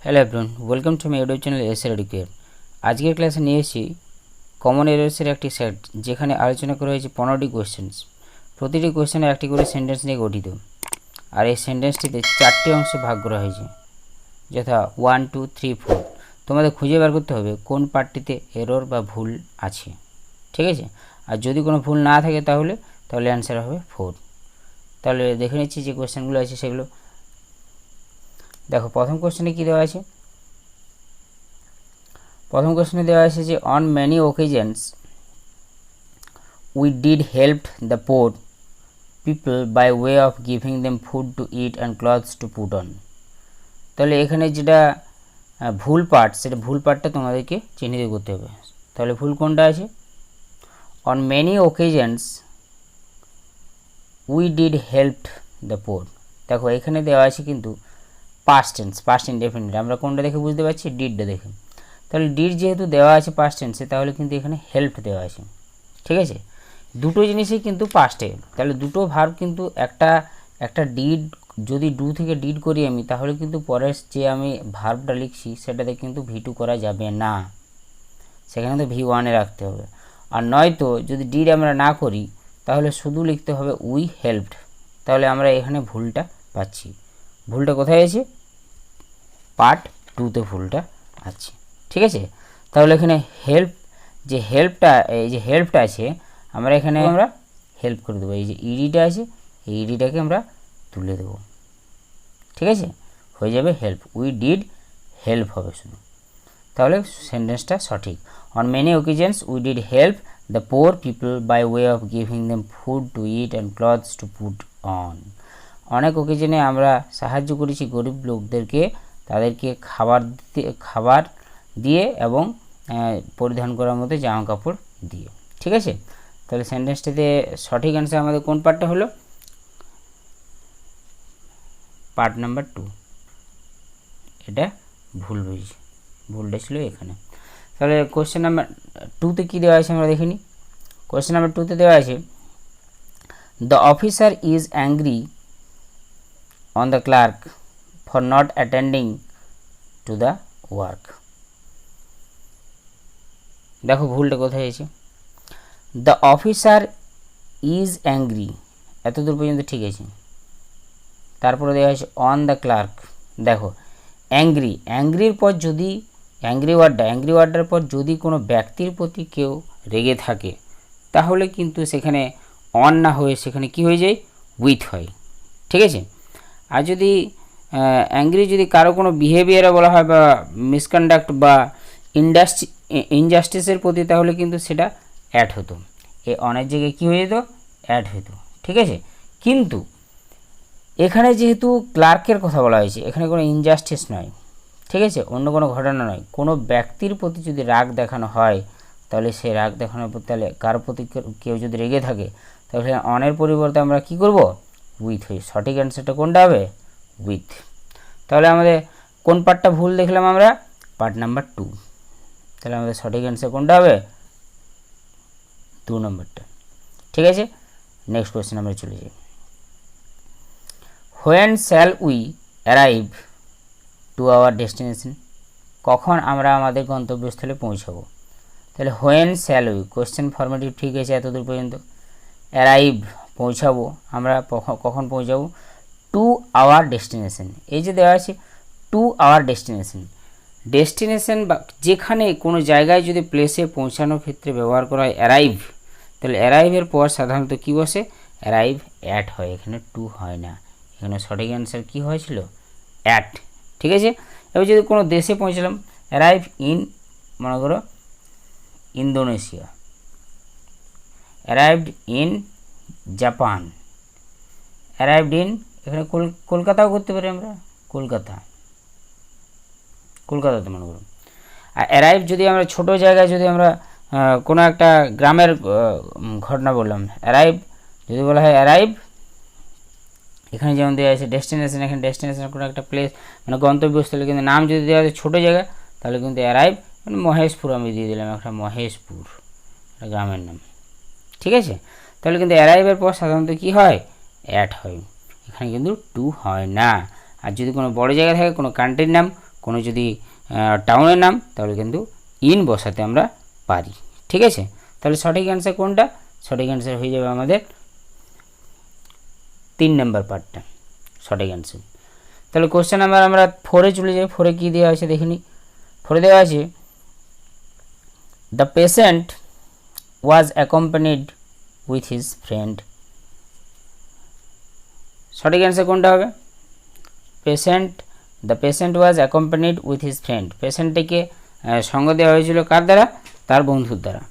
Hello everyone, welcome to my YouTube channel SL educate. আজকের ক্লাসে নিয়ে এসেছি কমন এরর্সের একটি সেট, যেখানে আলোচনা করা হয়েছে 15টি কোয়েশ্চেন্স। প্রতিটি কোয়েশ্চেনে একটি করে সেন্টেন্স নিয়ে গঠিত, আর এই সেন্টেন্সটিতে 4টি অংশে ভাগ করা হয়েছে, যথা 1, 2, 3, 4। তোমাদের খুঁজে বের করতে হবে কোন পার্টটিতে এরর বা ভুল আছে, ঠিক আছে? আর যদি কোনো ভুল না থাকে তাহলে অ্যান্সার হবে 4। তাহলে দেখে নিচ্ছি যে কোয়েশ্চেনগুলো আছে সেগুলো। দেখো, প্রথম কোয়েশ্চেনে কী দেওয়া আছে? প্রথম কোশ্চেনে দেওয়া আছে যে on many occasions we did help the poor people by way of giving them food to eat and clothes to put on. তাহলে এখানে যেটা ভুল পার্ট, সেটা ভুল পার্টটা তোমাদেরকে চিহ্নিত করতে হবে। তাহলে ভুল কোনটা আছে? On many occasions we did help the poor. দেখো, এখানে দেওয়া আছে কিন্তু পাস্ট টেন্স, পাস্ট ইনডেফিনিট। আমরা কোনটা দেখে বুঝতে পারছি? ডিডটা দেখে। তাহলে ডিড যেহেতু দেওয়া আছে পাস্ট টেন্সে, তাহলে কিন্তু এখানে হেল্প দেওয়া আছে, ঠিক আছে? দুটো জিনিসই কিন্তু পাস্টে, তাহলে দুটো ভার্ব কিন্তু একটা ডিড যদি ডু থেকে ডিড করি আমি, তাহলে কিন্তু পরের যে আমি ভার্বটা লিখছি সেটাতে কিন্তু V2 করা যাবে না, সেখানে তো V1-এ রাখতে হবে। আর নয়তো যদি ডিড আমরা না করি তাহলে শুধু লিখতে হবে উই হেল্পড। তাহলে আমরা এখানে ভুলটা পাচ্ছি। ভুলটা কোথায় আছে? পার্ট 2-তে ভুলটা আছে, ঠিক আছে? তাহলে এখানে হেল্প, যে হেল্পটা, এই যে হেল্পটা আছে, আমরা এখানে হেল্প করে দেবো। এই যে ইডিটা আছে, এই ইডিটাকে আমরা তুলে দেবো, ঠিক আছে? হয়ে যাবে হেল্প। উই ডিড হেল্প হবে শুধু, তাহলে সেন্টেন্সটা সঠিক। On many occasions we did help the poor people by way of giving them food to eat and clothes to put on. অনেক ওকেজনে আমরা সাহায্য করেছি গরিব লোকদেরকে, তাদেরকে খাবার দিয়ে এবং পরিধান করার মধ্যে জামা কাপড় দিয়ে, ঠিক আছে? তাহলে সেন্টেন্সটিতে সঠিক অ্যান্সার আমাদের কোন পার্টটা হলো? Part number 2। এটা ভুল হয়েছে, ভুলটা ছিল এখানে। তাহলে কোয়েশ্চেন নাম্বার 2-তে কী দেওয়া আছে আমরা দেখে নিই। কোয়েশ্চেন নাম্বার 2-তে দেওয়া আছে the officer is angry on the clerk for not attending to the work. দেখো ভুলটা কোথায় আছে? দ্য অফিসার ইজ অ্যাংরি, এতদূর পর্যন্ত ঠিক আছে। তারপরে দেওয়া হয়েছে অন দ্য ক্লার্ক। দেখো, অ্যাংরি, অ্যাংরির পর যদি অ্যাংরি ওয়ার্ডটার পর যদি কোনো ব্যক্তির প্রতি কেউ রেগে থাকে, তাহলে কিন্তু সেখানে অন না হয়ে সেখানে কি হয়ে যায়? উইথ হয়, ঠিক আছে? আর যদি অ্যাংরি যদি কারো কোনো বিহেভিয়ারে বলা হয় বা মিসকন্ডাক্ট বা ইনজাস্টিসের প্রতি, তাহলে কিন্তু সেটা অ্যাড হতো। এ অনেক জায়গায় কী হয়ে যেত? অ্যাড হতো, ঠিক আছে? কিন্তু এখানে যেহেতু ক্লার্কের কথা বলা হয়েছে, এখানে কোনো ইনজাস্টিস নয়, ঠিক আছে? অন্য কোনো ঘটনা নয়। কোনো ব্যক্তির প্রতি যদি রাগ দেখানো হয়, তাহলে সেই রাগ দেখানোর প্রতি, তাহলে কারো প্রতি কেউ যদি রেগে থাকে, তাহলে অনের পরিবর্তে আমরা কি করব? উইথ হই। সঠিক অ্যান্সারটা কোনটা হবে? উইথ। তাহলে আমাদের কোন পার্টটা ভুল দেখলাম আমরা? Part number 2। তাহলে আমাদের সঠিক অ্যান্সার কোনটা হবে? 2 নম্বরটা, ঠিক আছে? নেক্সট কোয়েশ্চেন আমরা চলে যাই। When shall we arrive to our destination? কখন আমরা আমাদের গন্তব্যস্থলে পৌঁছাবো? তাহলে when shall we, question formative ঠিক আছে এতদূর পর্যন্ত। অ্যারাইভ, পৌঁছাবো, আমরা কখন পৌঁছাবো? To our destination. এই যে দেওয়া আছে টু আওয়ার ডেস্টিনেশন, ডেস্টিনেশন বা যেখানে কোনো জায়গায় যদি প্লেসে পৌঁছানোর ক্ষেত্রে ব্যবহার করা হয় অ্যারাইভ, তাহলে অ্যারাইভের পর সাধারণত কী বসে? অ্যারাইভ অ্যাট হয়, এখানে টু হয় না। এখানে সঠিক অ্যান্সার কী হয়েছিল? অ্যাট, ঠিক আছে? এবার যদি কোনো দেশে পৌঁছলাম, অ্যারাইভ ইন, মনে করো Indonesia, arrived in Japan, arrived in, এখানে কলকাতাও করতে পারি আমরা, কলকাতাতে মনে করুন। আর অ্যারাইভ যদি আমরা ছোটো জায়গায়, যদি আমরা কোনো একটা গ্রামের ঘটনা বললাম, অ্যারাইভ যদি বলা হয় অ্যারাইভ, এখানে যেমন দেওয়া আছে ডেস্টিনেশন, এখানে ডেস্টিনেশন কোনো একটা প্লেস মানে গন্তব্যস্থলে, কিন্তু নাম যদি দেওয়া আছে ছোটো জায়গা, তাহলে কিন্তু অ্যারাইভ মানে মহেশপুর আমি দিয়ে দিলাম, একটা মহেশপুর গ্রামের নাম, ঠিক আছে? তাহলে কিন্তু অ্যারাইভের পর সাধারণত কী হয়? অ্যাট হয়, এখানে কিন্তু টু হয় না। আর যদি কোনো বড় জায়গা থাকে, কোনো কান্ট্রির নাম, কোনো যদি টাউনের নাম তাহলে কিন্তু ইন বসাতে আমরা পারি। ঠিক আছে, তাহলে সঠিক অ্যান্সার কোনটা? সঠিক অ্যান্সার হয়ে যাবে আমাদের 3 নম্বর পার্টটা সঠিক অ্যান্সার। তাহলে কোশ্চেন নাম্বার আমরা 4-এ চলে যাই। 4-এ কী দেওয়া আছে দেখে নিই। 4-এ দেওয়া আছে the patient was accompanied with his friend. সঠিক অ্যান্সার কোনটা হবে? The patient was accompanied with his friend. পেশেন্টটিকে সঙ্গ দেওয়া হয়েছিল কার দ্বারা? তার বন্ধুর দ্বারা।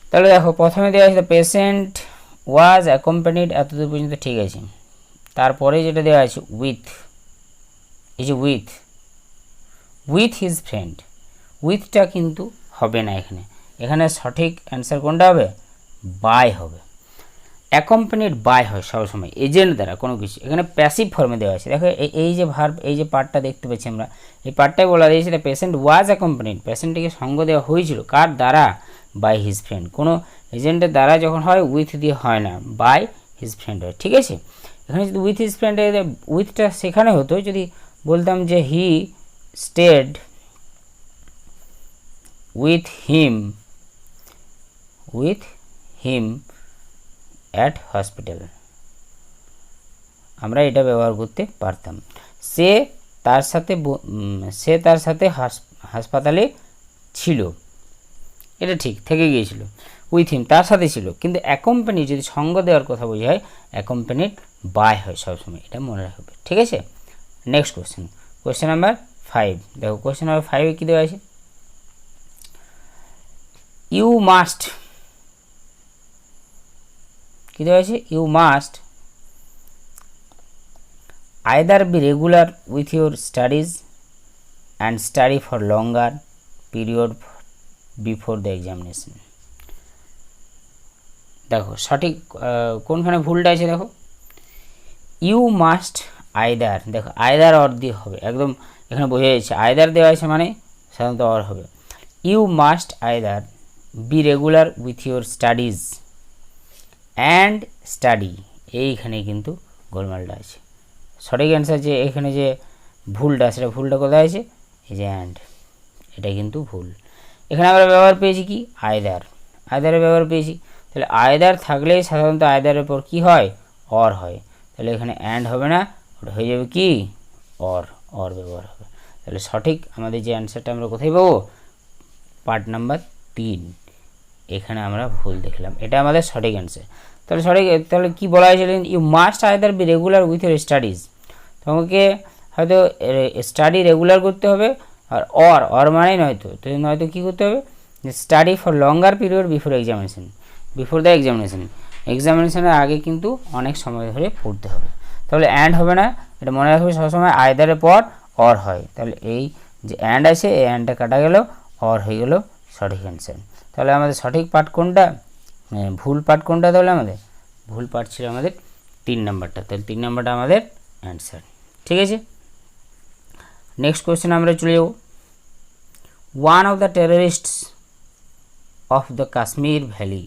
তাহলে দেখো প্রথমে দেওয়া আছে দ্য পেশেন্ট ওয়াজ অ্যাকম্পানিড, এতদূর পর্যন্ত ঠিক আছে। তারপরে যেটা দেওয়া আছে উইথ, এই যে উইথ হিজ ফ্রেন্ড, উইথটা কিন্তু হবে না এখানে। এখানে সঠিক অ্যান্সার কোনটা হবে? বাই হবে। অ্যাকম্পানিড বাই হয় সবসময় এজেন্ট দ্বারা কোনো কিছু। এখানে প্যাসিভ ফর্মে দেওয়া আছে। দেখো এই যে ভার্ব, এই যে পার্টটা দেখতে পাচ্ছি আমরা, এই পার্টটাই বলা দিয়েছে দ্য পেশেন্ট ওয়াজ অ্যাকম্পানিড, পেশেন্টটিকে সঙ্গ দেওয়া হয়েছিল কার দ্বারা? By his friend. কোনো এজেন্টের দ্বারা যখন হয় উইথ দিয়ে হয় না, বাই হিজ ফ্রেন্ড হয়। ঠিক আছে, এখানে যদি উইথ হিজ ফ্রেন্ড, উইথটা সেখানে হতো যদি বলতাম যে he stayed with him at hospital, আমরা এটা ব্যবহার করতে পারতাম। সে তার সাথে হাসপাতালে ছিল, এটা ঠিক থেকে গিয়েছিল। উইথ হিম তার সাথে ছিল, কিন্তু অ্যাকম্পানি যদি সঙ্গ দেওয়ার কথা বোঝায় অ্যাকম্পানিড বাই হয় সবসময়, এটা মনে রাখবে। ঠিক আছে, নেক্সট কোয়েশ্চেন নাম্বার 5। দেখো কোয়েশ্চেন নাম্বার 5-এ কী দেওয়া আছে? ইউ মাস্ট, কী দেওয়া আছে? You must either be regular with your studies and study for longer period before the examination. দেখো সঠিক কোনখানে ভুলটা আছে? দেখো ইউ মাস্ট আইদার, দেখো আইদার অর দিয়ে হবে, একদম এখানে বোঝা যাচ্ছে আইদার দেওয়া আছে মানে সাধারণত অর হবে। You must either be regular with your studies and study, এইখানে কিন্তু গোলমালটা আছে। সঠিক অ্যান্সার যে এখানে যে ভুলটা, সেটা ভুলটা কোথায় আছে? এই যে অ্যান্ড, এটা কিন্তু ভুল। এখানে আমরা ব্যবহার পেয়েছি কি? আইদারের ব্যবহার পেয়েছি। তাহলে আইদার থাকলেই সাধারণত আইদারের পর কি হয়? অর হয়। তাহলে এখানে অ্যান্ড হবে না, ওটা হয়ে যাবে কি? অর ব্যবহার হবে। তাহলে সঠিক আমাদের যে অ্যান্সারটা আমরা কোথায় পাবো? পার্ট নাম্বার 3, এখানে আমরা ভুল দেখলাম, এটা আমাদের সঠিক অ্যান্সার। তাহলে কি বলা হয়েছিল? You must either be regular with your studies, তোমাকে হয়তো স্টাডি রেগুলার করতে হবে, আর অর মানেই নয়তো কী করতে হবে? Study for longer period before the এক্সামিনেশনের আগে কিন্তু অনেক সময় ধরে পড়তে হবে। তাহলে অ্যান্ড হবে না, এটা মনে রাখবে সবসময় আইদারের পর অর হয়। তাহলে এই যে অ্যান্ড আছে, এই অ্যান্ডটা কাটা গেল, অর হয়ে গেল সঠিক অ্যান্সার। তাহলে আমাদের সঠিক পার্ট কোনটা? ভুল পার্ট কোনটা? তাহলে আমাদের ভুল পার্ট ছিল আমাদের 3 নম্বরটা। তাহলে 3 নম্বরটা আমাদের অ্যান্সার। ঠিক আছে, নেক্সট কোয়েশ্চেন আমরা চলে যাব। One of the terrorists of the Kashmir valley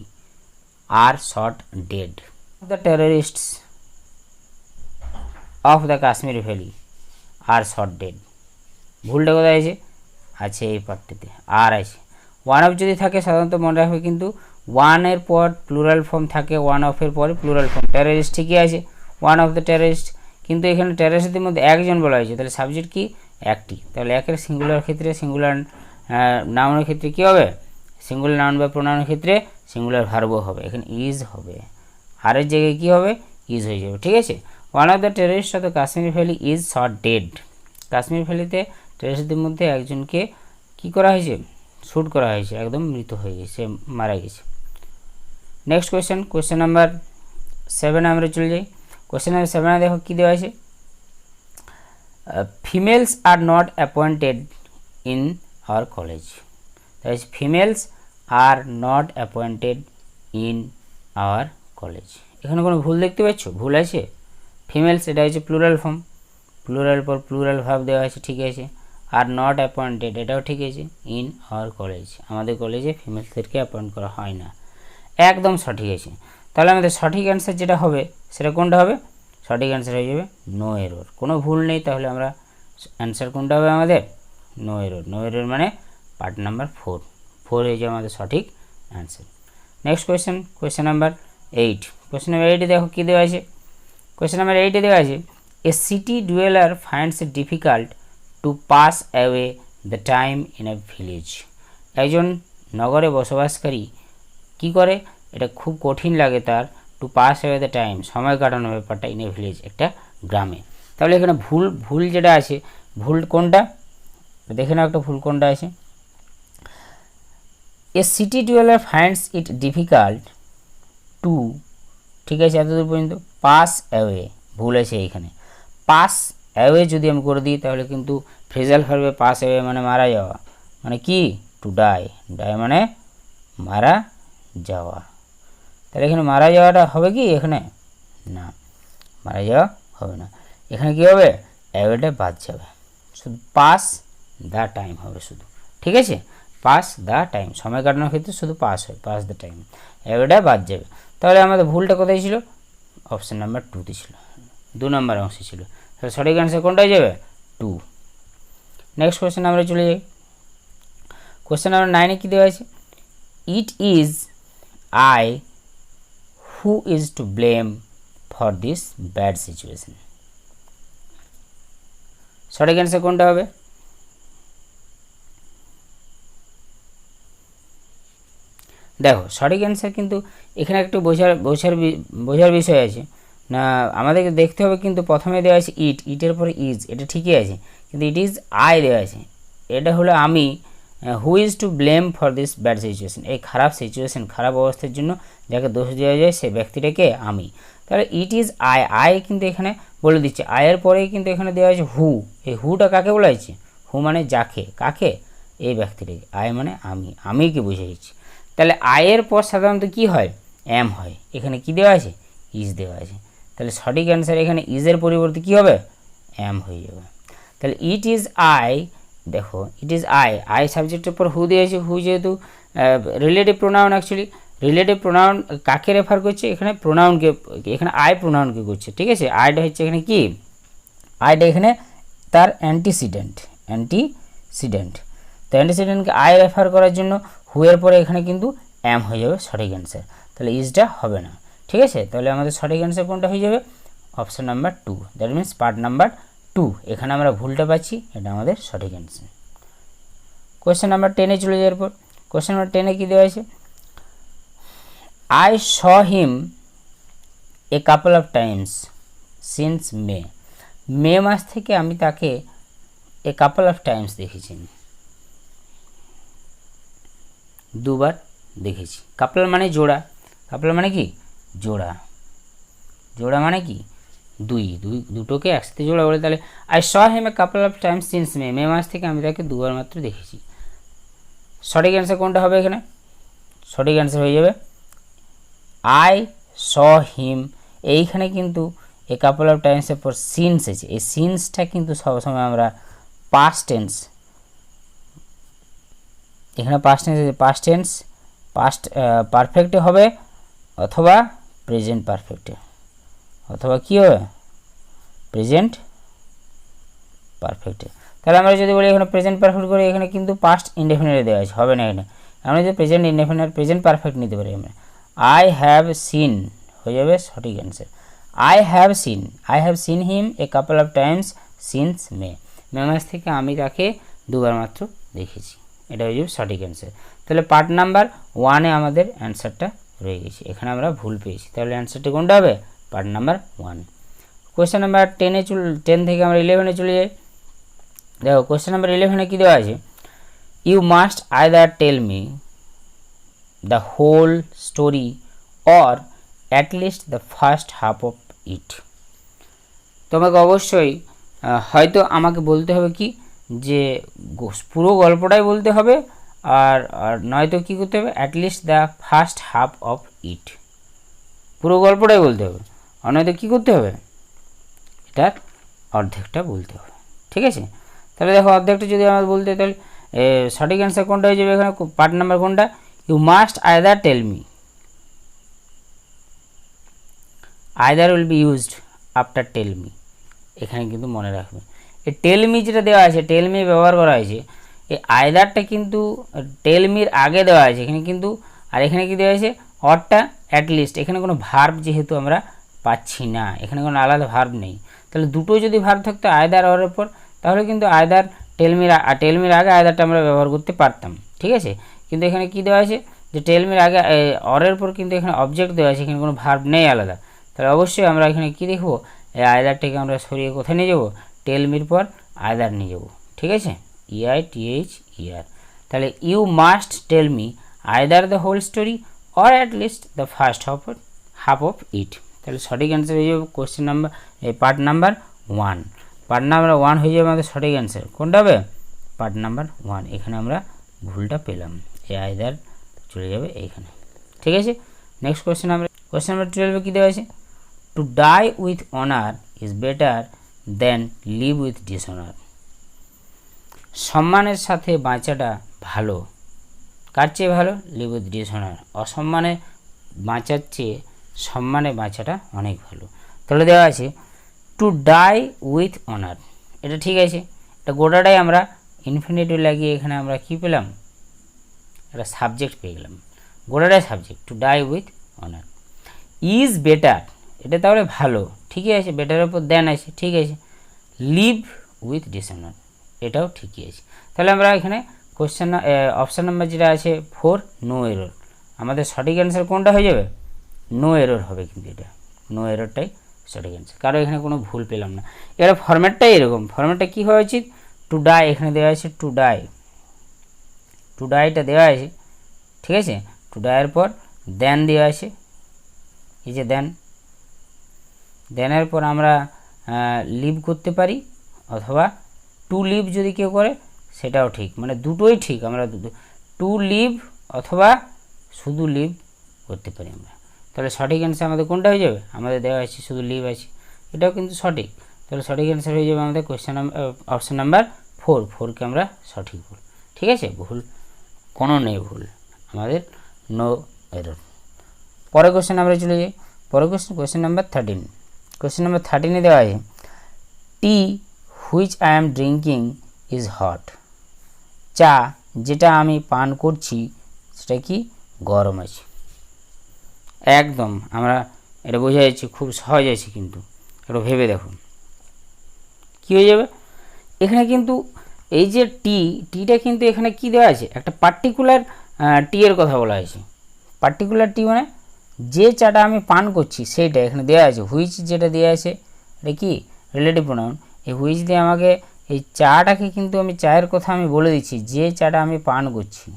are shot dead. The terrorists of the Kashmir valley are shot dead, ভুলটা কোথায় আছে? আছে এই পার্টটিতে, আর আছে। ওয়ান অফ যদি থাকে সাধারণত মনে রাখবে কিন্তু ওয়ানের পর প্লুরাল ফর্ম থাকে, ওয়ান অফের পরে প্লুরাল ফর্ম। টেররিস্ট ঠিকই আছে, ওয়ান অফ দ্য টেররিস্ট, কিন্তু এখানে টেররিস্টের মধ্যে একজন বলা হয়েছে, তাহলে সাবজেক্ট কি? একটি। তাহলে একের সিঙ্গুলার ক্ষেত্রে, সিঙ্গুলার নাউনের ক্ষেত্রে কী হবে? সিঙ্গুলার নাউন বা প্রোনাউনের ক্ষেত্রে সিঙ্গুলার ভার্বও হবে, এখানে ইজ হবে, আরের জায়গায় কী হবে? ইজ হয়ে যাবে। ঠিক আছে, one of the terrorist of the Kashmir valley is shot dead. Kashmir ভ্যালিতে টেররিস্টদের মধ্যে একজনকে কী করা হয়েছে? শ্যুট করা হয়েছে, একদম মৃত হয়ে গেছে, মারা গেছে। নেক্সট কোয়েশ্চেন নাম্বার 7 আমরা চলে যাই। কোয়েশ্চেন নাম্বার 7 দেখো কী দেওয়া আছে? Females are not appointed in our college. That is females are not appointed in our college. এখানে কোনো ভুল দেখতে পাচ্ছ? ভুল আছে। ফিমেলস এটা হচ্ছে প্লুরাল ফর্ম, প্লুরাল পর প্লুরাল ভাব দেওয়া আছে, ঠিক আছে। আর নট অ্যাপয়েন্টেড এটাও ঠিক আছে। ইন আওয়ার কলেজ, আমাদের কলেজে ফিমেলসদেরকে অ্যাপয়েন্ট করা হয় না, একদম সঠিক আছে। তাহলে আমাদের সঠিক অ্যান্সার যেটা হবে সেটা কোনটা হবে? সঠিক অ্যান্সার হয়ে যাবে নো এরর, কোনো ভুল নেই। তাহলে আমরা অ্যান্সার কোনটা হবে আমাদের? No error. নো এরর মানে পার্ট নাম্বার 4 4 হয়ে যাবে আমাদের সঠিক answer. Next question, question number 8। Question number 8 দেখো কী দেওয়া আছে। কোয়েশ্চেন নাম্বার 8 দেওয়া আছে a city dweller finds it difficult to pass away the time in a village. একজন নগরে বসবাসকারী কি করে, এটা খুব কঠিন লাগে তার, to pass away the time, সময় কাটানোর ব্যাপারটা, ইন এ ভিলেজ, একটা গ্রামে। তাহলে এখানে ভুল যেটা আছে, ভুল কোনটা দেখে নাও, একটা ভুল কোনটা আছে। A city dweller finds it difficult to, ঠিক আছে এতদূর পর্যন্ত, পাস অ্যাওয়ে, ভুল আছে এইখানে। পাস অ্যাওয়ে যদি আমি করে দিই তাহলে কিন্তু ফ্রেজাল ভার্বে পাস অ্যাওয়ে মানে মারা যাওয়া, মানে কি টু ডাই, ডাই মানে মারা যাওয়া। তাহলে এখানে মারা যাওয়াটা হবে কি এখানে? না, মারা যাওয়া হবে না। এখানে কি হবে? অ্যাওয়েটা বাদ যাবে, শুধু পাস দ্য টাইম হবে শুধু, ঠিক আছে? পাস দ্য টাইম, সময় কাটানোর ক্ষেত্রে শুধু পাস হয়, পাস দ্য টাইম, অ্যাওয়েটা বাদ যাবে। তাহলে আমাদের ভুলটা কোথায় ছিল? অপশান নাম্বার 2তে ছিল, 2 নম্বর অংশে ছিল। তাহলে সঠিক অ্যান্সার কোনটা হয়ে যাবে? 2। নেক্সট কোয়েশ্চেন আমরা চলে যাই। কোয়েশ্চেন নাম্বার 9-এ কী দেওয়া আছে? It is I who is to blame for this bad situation. সঠিক অ্যান্সার কোনটা হবে? দেখো সঠিক অ্যান্সার কিন্তু এখানে একটু বোঝার বিষয় আছে না, আমাদেরকে দেখতে হবে কিন্তু প্রথমে দেওয়া আছে ইটের পরে ইজ, এটা ঠিকই আছে, কিন্তু ইট ইজ আই দেওয়া আছে, এটা হলো আমি। Who is to blame for this bad situation, এই খারাপ সিচুয়েশন, খারাপ অবস্থার জন্য যাকে দোষ দেওয়া যায় সেই ব্যক্তিটাকে আমি। তাহলে ইট ইজ আই কিন্তু এখানে বলে দিচ্ছে, আয়ের পরেই কিন্তু এখানে দেওয়া আছে হু, এই হুটা কাকে বলা হয়েছে? হু মানে যাকে, কাকে? এই ব্যক্তিটাকে। আই মানে আমিকে বুঝাইছি। তাহলে আয়ের পর সাধারণত কি হয়? এম হয়। এখানে কি দেওয়া আছে? ইজ দেওয়া আছে। তাহলে সঠিক অ্যান্সার এখানে ইজের পরিবর্তে কি হবে? এম হয়ে যাবে। তাহলে ইট ইজ আই, দেখো ইট ইজ আই সাবজেক্টের পর হু দিয়েছে, হু যেহেতু relative pronoun, actually relative pronoun কাকে রেফার করছে? এখানে প্রোনাউনকে, এখানে আই প্রোনাউনকে করছে, ঠিক আছে? আইটা হচ্ছে এখানে কি? আইটা এখানে তার অ্যান্টিসিডেন্ট, তো অ্যান্টিসিডেন্টকে আই রেফার করার জন্য হুয়ের পরে এখানে কিন্তু এম হয়ে যাবে সঠিক অ্যান্সার। তাহলে ইজটা হবে না, ঠিক আছে? তাহলে আমাদের সঠিক অ্যান্সার কোনটা হয়ে যাবে? Option number 2, that means part number 2। এখানে আমরা ভুলটা পাচ্ছি, এটা আমাদের সঠিক অ্যান্সার। কোয়েশ্চেন নাম্বার 10-এ চলে যাওয়ার পর, কোয়েশ্চেন নাম্বার 10-এ কী দেওয়া আছে? I saw him a couple of times since May মাস থেকে আমি তাকে এ কাপল অফ টাইমস দেখেছি, 2বার দেখেছি। কাপল মানে জোড়া, কাপল মানে কি? জোড়া, জোড়া মানে কি? দুটোকে একসাথে জোড়া বলে। তাহলে I saw him a couple of times since May মাস থেকে আমি তাকে 2বার মাত্র দেখেছি। সঠিক অ্যান্সার কোনটা হবে এখানে? সঠিক অ্যান্সার হয়ে যাবে আই শ হিম। এইখানে কিন্তু এ কাপল অফ টাইমসের পর সিন্স আছে, এই সিন্সটা কিন্তু সবসময় আমরা পাস্ট টেন্স, এখানে পাস্ট টেন্স আছে, পাস্ট পারফেক্টে হবে অথবা প্রেজেন্ট পারফেক্টে, অথবা কী হবে? প্রেজেন্ট পারফেক্টে। তাহলে আমরা যদি বলি এখানে প্রেজেন্ট পারফেক্ট করি, এখানে কিন্তু পাস্ট ইনডেফিনিটে দেওয়া আছে, হবে না এখানে। আমরা যদি প্রেজেন্ট ইনডেফিনিট প্রেজেন্ট পারফেক্ট নিতে পারি আমরা, আই হ্যাভ সিন হয়ে যাবে সঠিক answer. I have seen him a couple of times since May মাস থেকে আমি তাকে 2বার মাত্র দেখেছি, এটা হয়ে যাবে সঠিক অ্যান্সার। তাহলে পার্ট নাম্বার 1-এ আমাদের অ্যান্সারটা রয়ে গেছে, এখানে আমরা ভুল পেয়েছি। তাহলে অ্যান্সারটা কোনটা হবে? Part number 1। কোয়েশ্চেন নাম্বার 10 থেকে আমরা 11-এ চলে যাই। দেখো কোয়েশ্চেন নাম্বার 11-এ কী দেওয়া আছে? You must either tell me the whole story or at least the first half of it. তোমাকে অবশ্যই হয়তো আমাকে বলতে হবে কি, যে পুরো গল্পটাই বলতে হবে, আর নয়তো কী করতে হবে? At least the first half of ইট, পুরো গল্পটাই বলতে হবে, আর নয়তো কী করতে হবে? এটার অর্ধেকটা বলতে হবে, ঠিক আছে? তাহলে দেখো অর্ধেকটা যদি আমরা বলতে, তাহলে সঠিক অ্যান্সার কোনটা হয়ে যাবে এখানে? পার্ট নাম্বার কোনটা? You must either tell me, either will be used after tell me, এখানে কিন্তু মনে রাখবে। এই টেল মি যেটা দেওয়া আছে, টেল মি ব্যবহার করা হয়েছে, এই আইদারটা কিন্তু টেল মির আগে দেওয়া আছে এখানে কিন্তু, আর এখানে কি দেওয়া আছে অরটা অ্যাটলিস্ট, এখানে কোনো ভার্ব যেহেতু আমরা পাচ্ছি না, এখানে কোনো আলাদা ভার্ব নেই, তাহলে দুটো যদি ভার্ব থাকতো আইদার অরের পর, তাহলে কিন্তু আইদার টেলমির আগে আইদারটা আমরা ব্যবহার করতে পারতাম, ঠিক আছে। কিন্তু এখানে কি দেওয়া আছে যে টেলমির আগে অরের পর কিন্তু এখানে অবজেক্ট দেওয়া আছে, এখানে কোনো ভার্ব নেই আলাদা, তাহলে অবশ্যই আমরা এখানে কি দেখবো, এই আইদারটাকে আমরা সরিয়ে কোথায় নিয়ে যাবো, টেলমির পর আইদার নিয়ে যাবো, ঠিক আছে, EITHER। তাহলে you must tell me either the whole story or at least the first half of it. তাহলে সঠিক অ্যান্সার হয়ে যাবে question number part number 1। Part number 1 হয়ে যাবে আমাদের সঠিক অ্যান্সার। কোনটা হবে, পার্ট নাম্বার 1। এখানে আমরা ভুলটা পেলাম, এই আইদার চলে যাবে এইখানে, ঠিক আছে। নেক্সট কোশ্চেন নাম্বার 12 কী দেওয়া আছে, to die with honour is better than live with dishonour. সম্মানের সাথে বাঁচাটা ভালো, কার চেয়ে ভালো, লিভ উইথ ডিসঅনার। অসম্মানে বাঁচার চেয়ে সম্মানে বাঁচাটা অনেক ভালো। তাহলে দেওয়া আছে টু ডাই উইথ অনার, এটা ঠিক আছে, এটা গোটাটাই আমরা ইনফিনিটিভ লাগিয়ে এখানে আমরা কি পেলাম, একটা সাবজেক্ট পেয়ে গেলাম, গোটাটাই subject, to die with honour. Is better, এটা তাহলে ভালো, ঠিকই আছে, বেটারের উপর দেন আছে, ঠিক আছে। লিভ উইথ ডিসঅনার, এটাও ঠিকই আছে। তাহলে আমরা এখানে কোশ্চেন অপশান নাম্বার যেটা আছে 4, নো এরর, আমাদের সঠিক অ্যান্সার কোনটা হয়ে যাবে, নো এরর হবে, কিন্তু এটা নো এররটাই সঠিক অ্যান্সার, কারণ এখানে কোনো ভুল পেলাম না। এবার ফরম্যাটটাই এরকম, ফরম্যাটটা কী হওয়া উচিত, টু ডাই, এখানে দেওয়া আছে টু ডাইটা দেওয়া আছে, ঠিক আছে। টু ডাইয়ের পর দেন দেওয়া আছে, এই যে দেনের পর আমরা লিভ করতে পারি, অথবা টু লিভ যদি কেউ করে সেটাও ঠিক, মানে দুটোই ঠিক, আমরা টু লিভ অথবা শুধু লিভ করতে পারি আমরা। তাহলে সঠিক অ্যান্সার আমাদের কোনটা হয়ে যাবে, আমাদের দেওয়া আছে শুধু লিভ আছে, এটাও কিন্তু সঠিক। তাহলে সঠিক অ্যান্সার হয়ে যাবে আমাদের অপশান নাম্বার 4কে আমরা সঠিক ভুল, ঠিক আছে, ভুল কোনো নেই, ভুল আমাদের নো এরর। পরের কোশ্চেন আমরা চলে যাই, পরের কোশ্চেন নাম্বার 13। কোশ্চেন নাম্বার 13-এ দেওয়া আছে tea which I am drinking is hot. চা যেটা আমি পান করছি সেটা কি গরম আছে। একদম আমরা এটা বোঝা যাচ্ছে, খুব সহজ আছে, কিন্তু একটু ভেবে দেখুন কী হয়ে যাবে। এখানে কিন্তু এই যে টিটা কিন্তু এখানে কি দেওয়া আছে, একটা পার্টিকুলার টি এর কথা বলা হয়েছে। পার্টিকুলার টি মানে যে চাটা আমি পান করছি সেইটা এখানে দেওয়া আছে। হুইচ যেটা দেওয়া আছে এটা কি রিলেটিভ প্রোনাউন, এই হুইচ দিয়ে আমাকে এই চাটাকে কিন্তু আমি চায়ের কথা আমি বলে দিচ্ছি, যে চাটা আমি পান করছি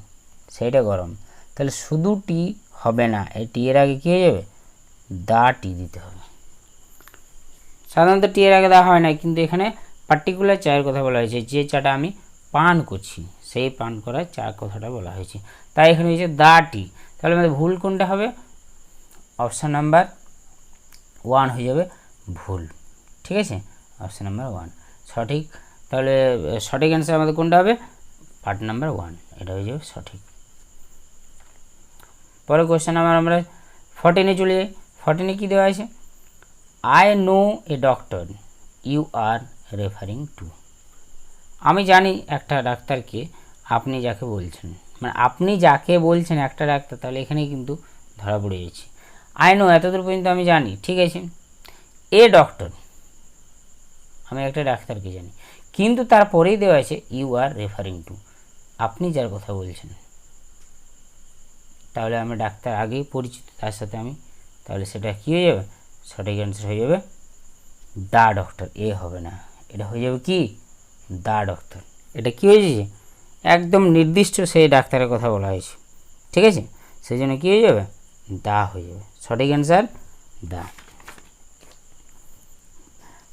সেইটা গরম। তাহলে শুধু টি হবে না, এই টি এর আগে কী হয়ে যাবে, দা টি দিতে হবে। সাধারণত টি এর আগে দেওয়া হয় না, কিন্তু এখানে পার্টিকুলার চায়ের কথা বলা হয়েছে, যে চাটা আমি পান করছি সেই পান করার চা কথাটা বলা হয়েছে, তাই এখানে হয়েছে দা টি। তাহলে আমাদের ভুল কোনটা হবে, অপশান নাম্বার 1 হয়ে যাবে ভুল, ঠিক আছে, অপশান নাম্বার 1 সঠিক। তাহলে সঠিক অ্যান্সার আমাদের কোনটা হবে, পার্ট নাম্বার 1, এটা হয়ে যাবে সঠিক। পরে কোশ্চেন আমরা 14-এ চলে যাই। 14-এ কী দেওয়া আছে, I know a doctor you are referring to. আমি জানি একটা ডাক্তারকে, আপনি যাকে বলছেন, মানে আপনি যাকে বলছেন একটা ডাক্তার, তাহলে এখানে কিন্তু ধরা পড়ে যাচ্ছে। আই নো এতদূর পর্যন্ত আমি জানি, ঠিক আছে, এ ডক্টর আমি একটা ডাক্তারকে জানি, কিন্তু তারপরেই দেওয়া আছে ইউ আর রেফারিং টু, আপনি যার কথা বলছেন, তাহলে আমি ডাক্তার আগেই পরিচিত তার সাথে আমি, তাহলে সেটা কী হয়ে যাবে, সঠিক অ্যান্সার হয়ে যাবে দা ডক্টর, এ হবে না, এটা হয়ে যাবে কি দা ডক্টর। এটা কী হয়েছে, একদম নির্দিষ্ট সেই ডাক্তারের কথা বলা হয়েছে, ঠিক আছে, সেই জন্য কী হয়ে যাবে, দা হয়ে যাবে, সঠিক অ্যান্সার দা।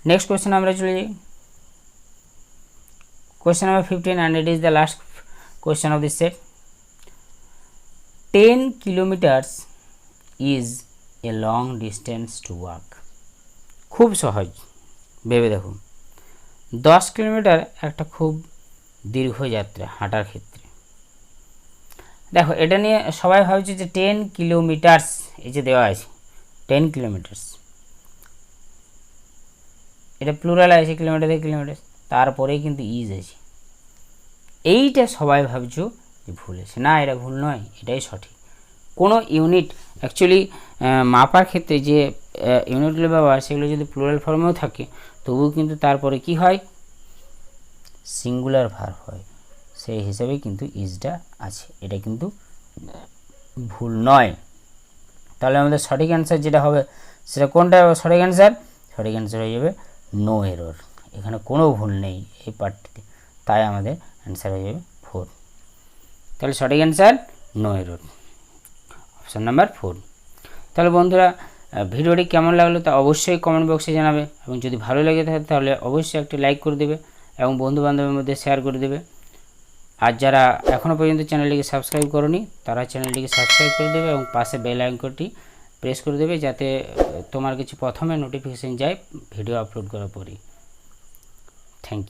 নেক্সট কোয়েশ্চেন আমরা চলে যাই, question number 15 and it is the last question of this set. 10 kilometers is a long distance to walk. খুব সহজ, ভেবে দেখুন, 10 কিলোমিটার একটা খুব দীর্ঘ যাত্রা হাঁটার ক্ষেত্রে। দেখো এটা নিয়ে সবাই ভাবছে যে 10 কিলোমিটার্স এই যে দেওয়া আছে 10 কিলোমিটার্স, এটা প্লুরাল আছে কিলোমিটার থেকে কিলোমিটার, তারপরেই কিন্তু ইজ আছে। এইটা সবাই ভাবছো যে ভুল আছে, না এটা ভুল নয়, এটাই সঠিক। কোনো ইউনিট অ্যাকচুয়ালি মাপার ক্ষেত্রে যে ইউনিটগুলো ব্যবহার সেগুলো যদি প্লুরাল ফর্মেও থাকে তবুও কিন্তু তারপরে কি হয়, সিঙ্গুলার ভার্ব হয়, সেই হিসাবে কিন্তু ইজটা আছে, এটা কিন্তু ভুল নয়। তাহলে আমাদের সঠিক অ্যান্সার যেটা হবে সেটা কোনটা সঠিক অ্যান্সার? সঠিক অ্যান্সার হয়ে যাবে নো এরর, এখানে কোনো ভুল নেই এই পার্টটিতে, তাই আমাদের অ্যান্সার হয়ে যাবে 4। তাহলে সঠিক answer no error, option number 4। তাহলে বন্ধুরা ভিডিওটি কেমন লাগলো তা অবশ্যই কমেন্ট বক্সে জানাবে, এবং যদি ভালো লেগে থাকে তাহলে অবশ্যই একটি লাইক করে দেবে এবং বন্ধুবান্ধবের মধ্যে শেয়ার করে দেবে। আর যারা এখনও পর্যন্ত চ্যানেলটিকে সাবস্ক্রাইব করনি তারা চ্যানেলটিকে সাবস্ক্রাইব করে দেবে এবং পাশে বেল আইকনটি প্রেস করে দেবে, যাতে তোমার কাছে প্রথমে নোটিফিকেশান যায় ভিডিও আপলোড করার পরেই।